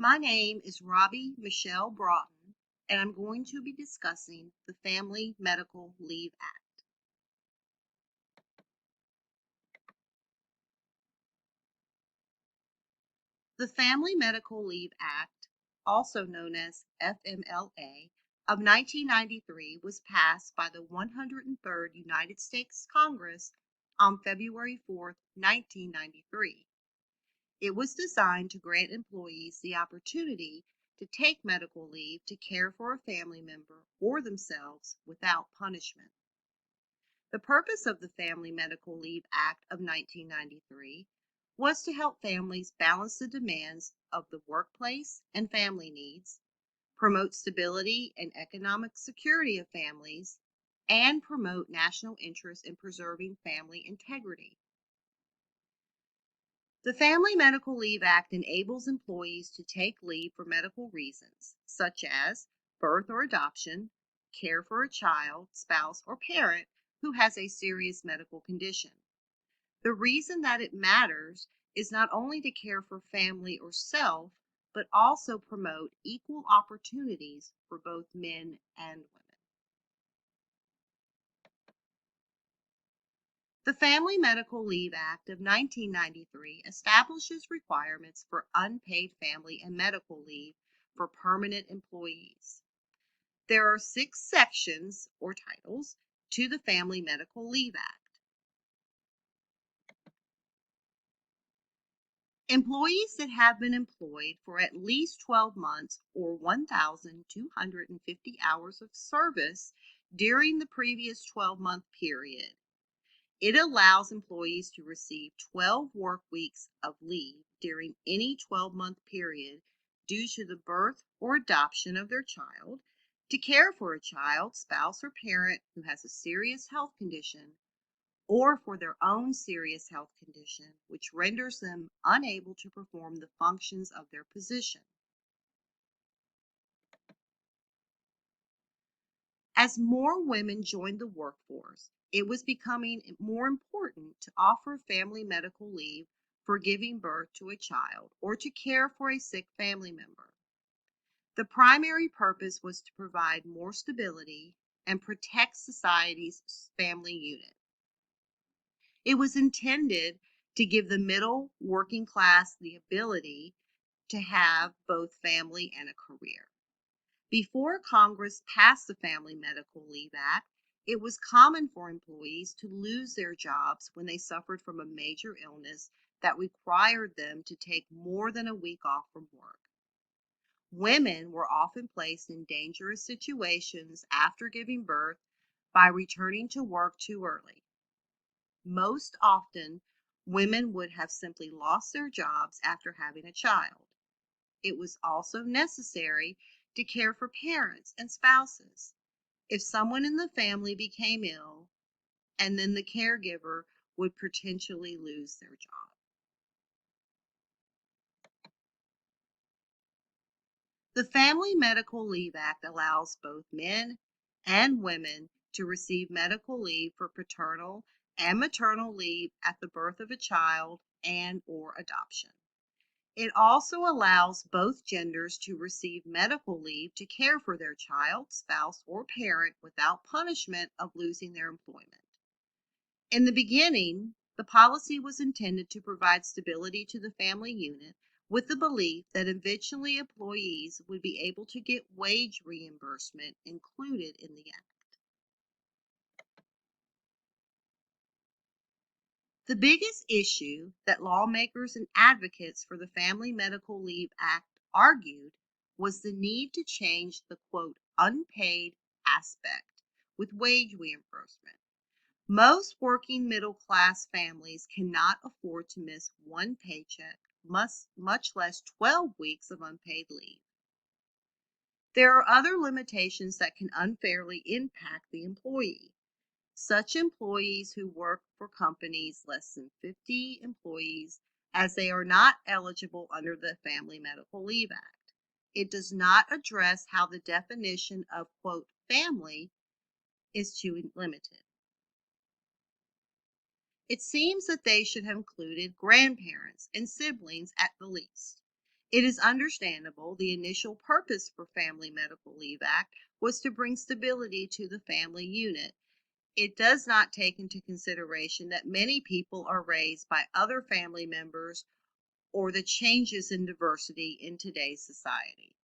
My name is Robbie Michelle Broughton, and I'm going to be discussing the Family Medical Leave Act. The Family Medical Leave Act, also known as FMLA, of 1993 was passed by the 103rd United States Congress on February 4, 1993. It was designed to grant employees the opportunity to take medical leave to care for a family member or themselves without punishment. The purpose of the Family Medical Leave Act of 1993 was to help families balance the demands of the workplace and family needs, promote stability and economic security of families, and promote national interest in preserving family integrity. The Family Medical Leave Act enables employees to take leave for medical reasons, such as birth or adoption, care for a child, spouse, or parent who has a serious medical condition. The reason that it matters is not only to care for family or self, but also promote equal opportunities for both men and women. The Family Medical Leave Act of 1993 establishes requirements for unpaid family and medical leave for permanent employees. There are 6 sections or titles to the Family Medical Leave Act. Employees that have been employed for at least 12 months or 1,250 hours of service during the previous 12-month period. It allows employees to receive 12 work weeks of leave during any 12-month period due to the birth or adoption of their child, to care for a child, spouse, or parent who has a serious health condition, or for their own serious health condition, which renders them unable to perform the functions of their position. As more women joined the workforce, it was becoming more important to offer family medical leave for giving birth to a child or to care for a sick family member. The primary purpose was to provide more stability and protect society's family unit. It was intended to give the middle working class the ability to have both family and a career. Before Congress passed the Family Medical Leave Act, it was common for employees to lose their jobs when they suffered from a major illness that required them to take more than a week off from work. Women were often placed in dangerous situations after giving birth by returning to work too early. Most often, women would have simply lost their jobs after having a child. It was also necessary to care for parents and spouses. If someone in the family became ill, and then the caregiver would potentially lose their job. The Family Medical Leave Act allows both men and women to receive medical leave for paternal and maternal leave at the birth of a child and or adoption. It also allows both genders to receive medical leave to care for their child, spouse, or parent without punishment of losing their employment. In the beginning, the policy was intended to provide stability to the family unit with the belief that eventually employees would be able to get wage reimbursement included in the act. The biggest issue that lawmakers and advocates for the Family Medical Leave Act argued was the need to change the quote unpaid aspect with wage reimbursement. Most working middle class families cannot afford to miss one paycheck, much less 12 weeks of unpaid leave. There are other limitations that can unfairly impact the employee. Such employees who work for companies less than 50 employees, as they are not eligible under the Family Medical Leave Act. It does not address how the definition of quote family is too limited. It seems that they should have included grandparents and siblings at the least. It is understandable the initial purpose for Family Medical Leave Act was to bring stability to the family unit. It does not take into consideration that many people are raised by other family members or the changes in diversity in today's society.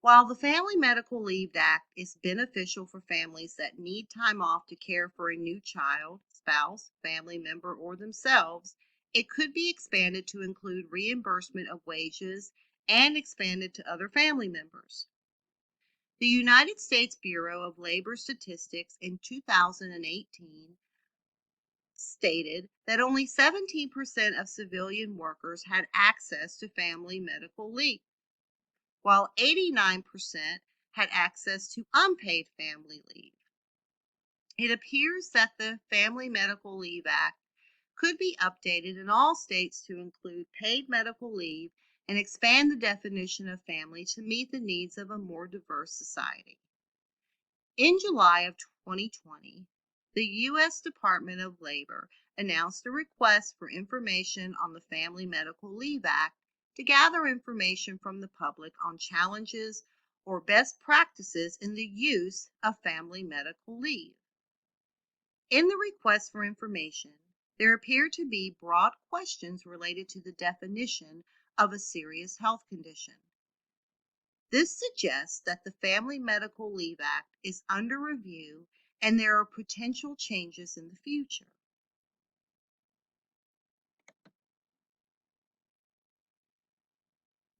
While the Family Medical Leave Act is beneficial for families that need time off to care for a new child, spouse, family member, or themselves, it could be expanded to include reimbursement of wages and expanded to other family members. The United States Bureau of Labor Statistics in 2018 stated that only 17% of civilian workers had access to family medical leave, while 89% had access to unpaid family leave. It appears that the Family Medical Leave Act could be updated in all states to include paid medical leave and expand the definition of family to meet the needs of a more diverse society. In July of 2020, the U.S. Department of Labor announced a request for information on the Family Medical Leave Act to gather information from the public on challenges or best practices in the use of family medical leave. In the request for information, there appear to be broad questions related to the definition of a serious health condition. This suggests that the Family Medical Leave Act is under review and there are potential changes in the future.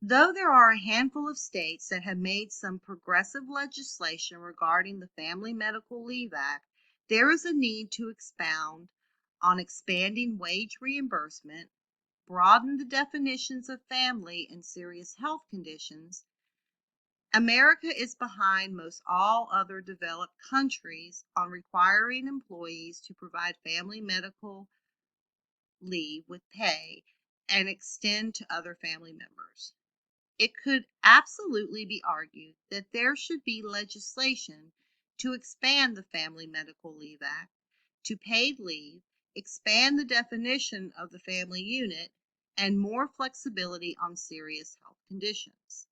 Though there are a handful of states that have made some progressive legislation regarding the Family Medical Leave Act, there is a need to expound on expanding wage reimbursement, broaden the definitions of family and serious health conditions. America is behind most all other developed countries on requiring employees to provide family medical leave with pay and extend to other family members. It could absolutely be argued that there should be legislation to expand the Family Medical Leave Act to paid leave, expand the definition of the family unit, and more flexibility on serious health conditions.